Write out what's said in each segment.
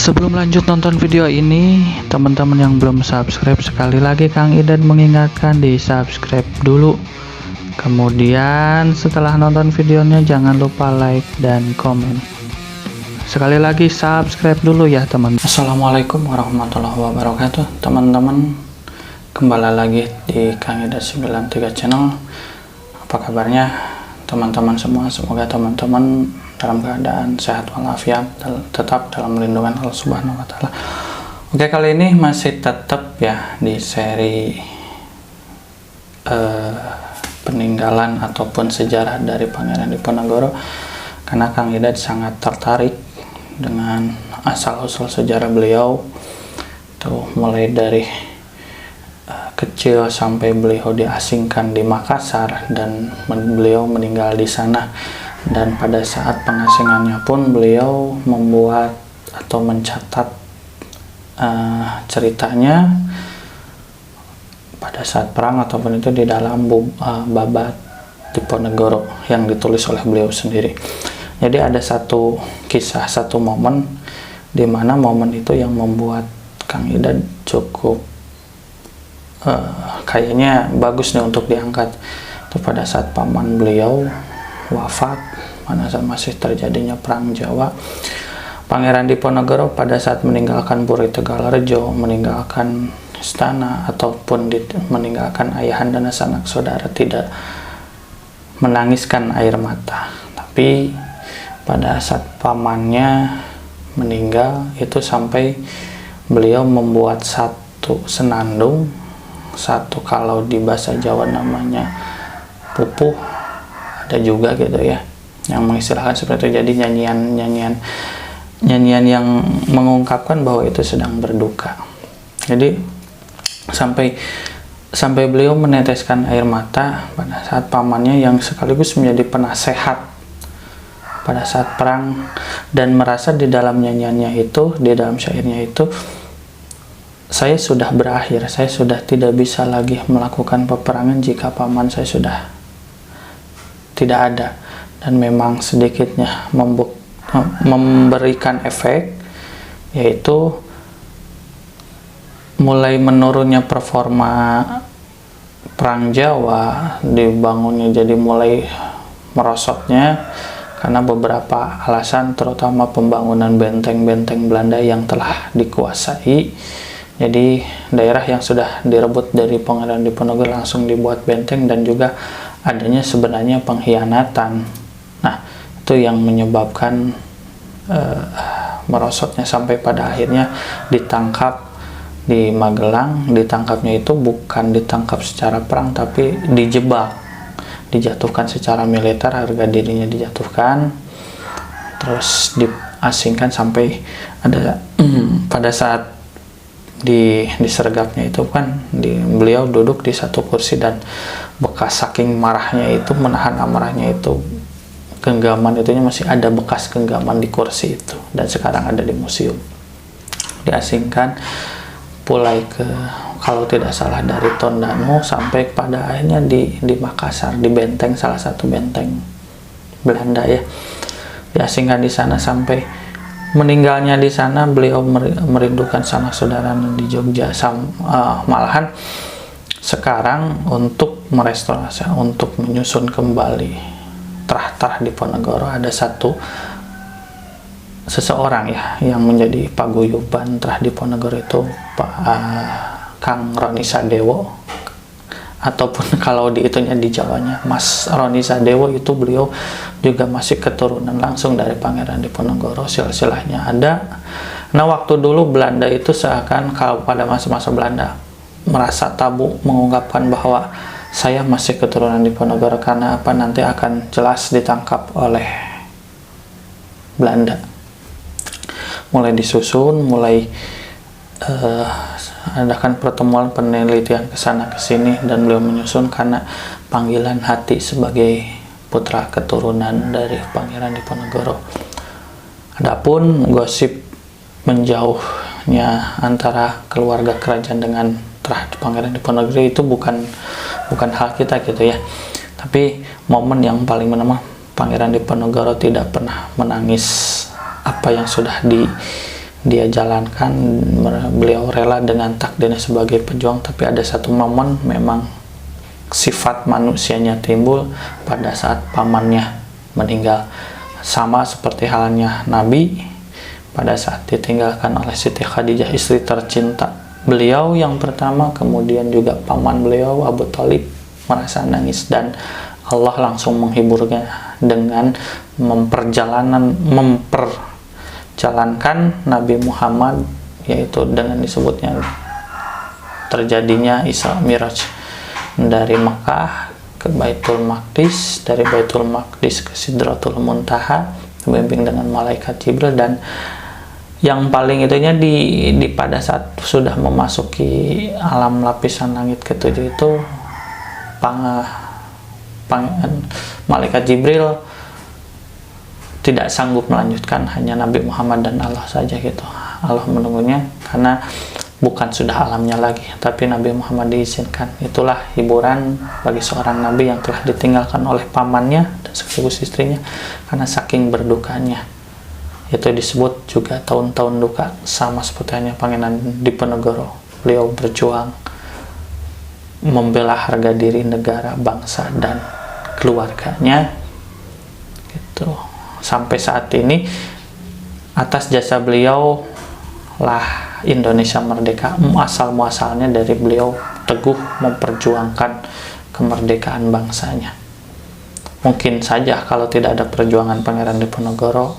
Sebelum lanjut nonton video ini, teman-teman yang belum subscribe, sekali lagi Kang Idan mengingatkan di subscribe dulu. Kemudian setelah nonton videonya jangan lupa like dan komen. Sekali lagi subscribe dulu ya teman. Assalamualaikum warahmatullahi wabarakatuh. Teman-teman, kembali lagi di Kang Idan 93 channel. Apa kabarnya teman-teman semua? Semoga teman-teman dalam keadaan sehat walafiat, tetap dalam lindungan Allah Subhanahu wa taala. Oke, kali ini masih tetap ya di seri peninggalan ataupun sejarah dari Pangeran Diponegoro, karena Kang Idan sangat tertarik dengan asal-usul sejarah beliau. Tuh mulai dari kecil sampai beliau diasingkan di Makassar dan beliau meninggal di sana. Dan pada saat pengasingannya pun beliau membuat atau mencatat ceritanya pada saat perang ataupun itu di dalam Babad Diponegoro yang ditulis oleh beliau sendiri. Jadi ada satu kisah, satu momen di mana momen itu yang membuat Kang Idan cukup kayaknya bagus nih untuk diangkat. Itu pada saat paman beliau wafat, pada saat masih terjadinya perang Jawa. Pangeran Diponegoro pada saat meninggalkan Puri Tegalrejo, meninggalkan istana ataupun meninggalkan ayahanda dan sanak saudara, tidak menangiskan air mata. Tapi pada saat pamannya meninggal itu sampai beliau membuat satu senandung, satu kalau di bahasa Jawa namanya pupuh, ada juga gitu ya yang mengistilahkan seperti itu. Jadi nyanyian yang mengungkapkan bahwa itu sedang berduka. Jadi sampai beliau meneteskan air mata pada saat pamannya yang sekaligus menjadi penasehat pada saat perang, dan merasa di dalam nyanyiannya itu, di dalam syairnya itu, saya sudah berakhir, saya sudah tidak bisa lagi melakukan peperangan jika paman saya sudah tidak ada. Dan memang sedikitnya memberikan efek, yaitu mulai menurunnya performa perang Jawa, dibangunnya jadi mulai merosotnya karena beberapa alasan, terutama pembangunan benteng-benteng Belanda yang telah dikuasai. Jadi daerah yang sudah direbut dari Pangeran Diponegoro langsung dibuat benteng, dan juga adanya sebenarnya pengkhianatan. Nah, itu yang menyebabkan merosotnya sampai pada akhirnya ditangkap di Magelang. Ditangkapnya itu bukan ditangkap secara perang, tapi dijebak, dijatuhkan secara militer, harga dirinya dijatuhkan, terus diasingkan sampai ada pada saat disergapnya itu kan beliau duduk di satu kursi, dan bekas saking marahnya itu, menahan amarahnya itu, genggaman itunya masih ada bekas genggaman di kursi itu, dan sekarang ada di museum. Diasingkan mulai ke, kalau tidak salah, dari Tondano sampai pada akhirnya di Makassar, di benteng, salah satu benteng Belanda ya. Diasingkan di sana sampai meninggalnya di sana. Beliau merindukan sanak saudara di Jogja. Malahan sekarang untuk merestorasi, untuk menyusun kembali terah-terah Diponegoro, ada seseorang ya yang menjadi paguyuban terah Diponegoro, itu Pak Kang Roni Sadewo, ataupun kalau diitunya di Jawanya Mas Roni Sadewo. Itu beliau juga masih keturunan langsung dari Pangeran Diponegoro, silsilahnya ada. Nah, waktu dulu Belanda itu seakan, kalau pada masa-masa Belanda, merasa tabu mengungkapkan bahwa saya masih keturunan Diponegoro, karena apa, nanti akan jelas ditangkap oleh Belanda. Mulai disusun, mulai adakan pertemuan penelitian kesana kesini, dan beliau menyusun karena panggilan hati sebagai putra keturunan dari Pangeran Diponegoro. Adapun gosip menjauhnya antara keluarga kerajaan dengan terah Pangeran Diponegoro itu bukan hal kita gitu ya. Tapi momen yang paling Pangeran Diponegoro tidak pernah menangis apa yang sudah dia jalankan, beliau rela dengan takdirnya sebagai pejuang. Tapi ada satu momen memang sifat manusianya timbul pada saat pamannya meninggal, sama seperti halnya Nabi pada saat ditinggalkan oleh Siti Khadijah, istri tercinta beliau yang pertama, kemudian juga paman beliau Abu Thalib merasa nangis, dan Allah langsung menghiburnya dengan memperjalankan Nabi Muhammad, yaitu dengan disebutnya terjadinya Isra Miraj dari Mekah ke Baitul Maqdis, dari Baitul Maqdis ke Sidratul Muntaha, dibimbing dengan malaikat Jibril. Dan yang paling itunya di pada saat sudah memasuki alam lapisan langit ketujuh itu, malaikat Jibril tidak sanggup melanjutkan, hanya Nabi Muhammad dan Allah saja gitu. Allah menunggunya karena bukan sudah alamnya lagi, tapi Nabi Muhammad diizinkan. Itulah hiburan bagi seorang Nabi yang telah ditinggalkan oleh pamannya dan sekaligus istrinya karena saking berdukanya. Itu disebut juga tahun-tahun duka, sama seperti hanya Pangeran Diponegoro. Beliau berjuang membela harga diri negara, bangsa, dan keluarganya gitu. Sampai saat ini atas jasa beliau lah Indonesia merdeka. Asal muasalnya dari beliau teguh memperjuangkan kemerdekaan bangsanya. Mungkin saja kalau tidak ada perjuangan Pangeran Diponegoro,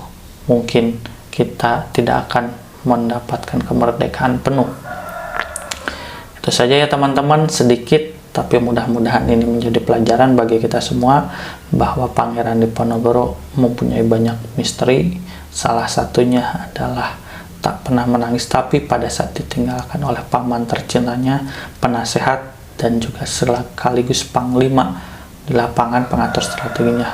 mungkin kita tidak akan mendapatkan kemerdekaan penuh. Itu saja ya teman-teman, sedikit tapi mudah-mudahan ini menjadi pelajaran bagi kita semua bahwa Pangeran Diponegoro mempunyai banyak misteri. Salah satunya adalah tak pernah menangis, tapi pada saat ditinggalkan oleh paman tercintanya, penasehat, dan juga sekaligus panglima di lapangan pengatur strateginya,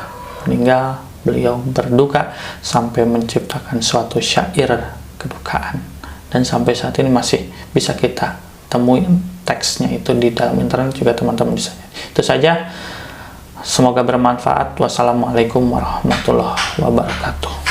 meninggal. Beliau berduka sampai menciptakan suatu syair kedukaan, dan sampai saat ini masih bisa kita temui teksnya itu di dalam internet juga, teman-teman bisa. Itu saja, semoga bermanfaat. Wassalamualaikum warahmatullahi wabarakatuh.